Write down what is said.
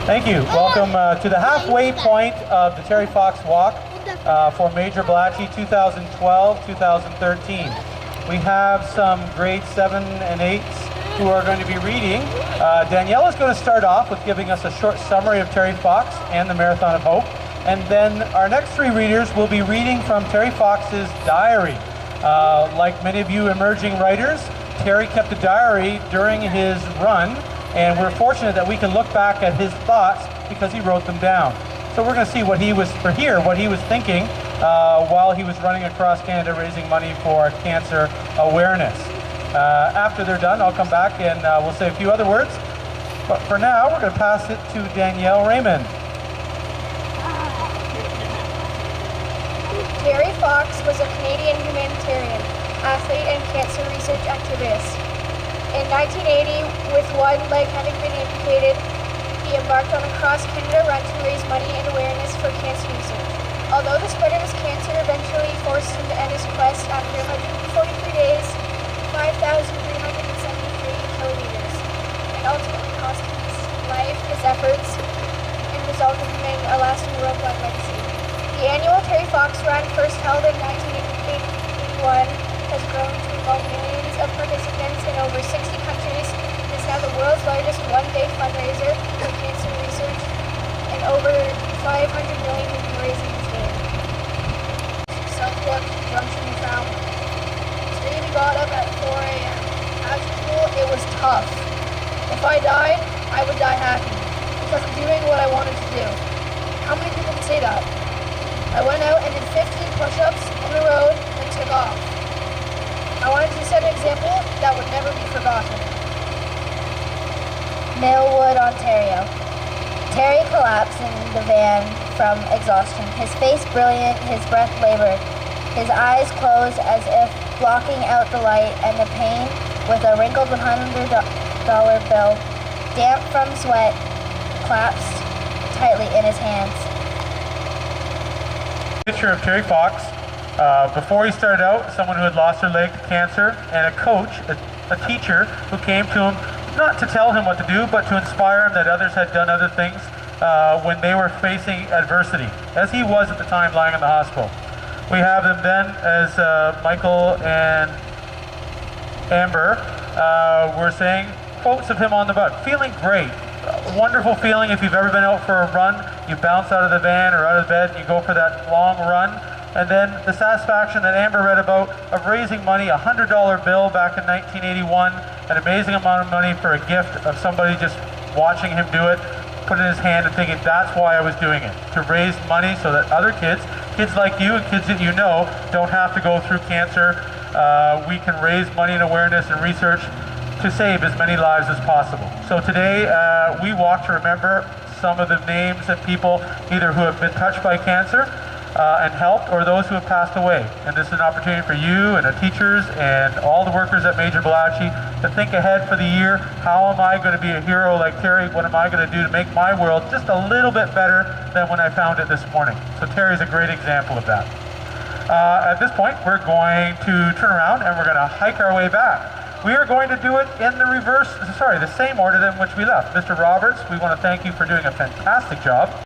Thank you. Welcome to the halfway point of the Terry Fox Walk for Major Ballachey 2012-2013. We have some grade 7 and 8s who are going to be reading. Danielle is going to start off with giving us a short summary of Terry Fox and the Marathon of Hope. And then our next 3 readers will be reading from Terry Fox's diary. Like many of you emerging writers, Terry kept a diary during his run, and we're fortunate that we can look back at his thoughts because he wrote them down. So we're going to see what he was thinking while he was running across Canada raising money for cancer awareness. After they're done, I'll come back and we'll say a few other words. But for now, we're going to pass it to Danielle Raymond. Terry Fox was a Canadian humanitarian, athlete, and cancer research activist. In 1980, with one leg having been amputated, he embarked on a cross-Canada run to raise money and awareness for cancer research. Although the spread of his cancer eventually forced him to end his quest after 143 days, 5,373 kilometers, and ultimately cost him his life, his efforts, and resulted in him a lasting worldwide legacy. The annual Terry Fox Run, first held in 1981, has grown to involve millions of participants in over 60 countries. It is now the world's largest one-day fundraiser for cancer research, and over 500 million will be raised in this day. Self-work, junction we found. Today we got up at 4 a.m. As usual, it was tough. If I died, I would die happy, because I'm doing what I wanted to do. How many people can say that? I went out and did 15 push-ups on the road and took off. I wanted to set an example that would never be forgotten. Millwood, Ontario. Terry collapsed in the van from exhaustion, his face brilliant, his breath labored, his eyes closed as if blocking out the light and the pain, with a wrinkled $100 bill, damp from sweat, clasped tightly in his hands. Picture of Terry Fox. Before he started out, someone who had lost their leg to cancer, and a coach, a teacher, who came to him not to tell him what to do, but to inspire him that others had done other things when they were facing adversity, as he was at the time lying in the hospital. We have him then as Michael and Amber were saying quotes of him on the bus. Feeling great. Wonderful feeling if you've ever been out for a run. You bounce out of the van or out of bed and you go for that long run. And then the satisfaction that Amber read about of raising money, a $100 bill back in 1981, an amazing amount of money for a gift of somebody just watching him do it, put it in his hand and thinking, that's why I was doing it, to raise money so that other kids like you and kids that you know, don't have to go through cancer. We can raise money and awareness and research to save as many lives as possible. So today we walk to remember some of the names and people either who have been touched by cancer and helped, or those who have passed away. And this is an opportunity for you and the teachers and all the workers at Major Ballachey to think ahead for the year. How am I going to be a hero like Terry? What am I going to do to make my world just a little bit better than when I found it this morning? So Terry's a great example of that. At this point, we're going to turn around and we're going to hike our way back. We are going to do it in the same order than which we left. Mr. Roberts, we want to thank you for doing a fantastic job.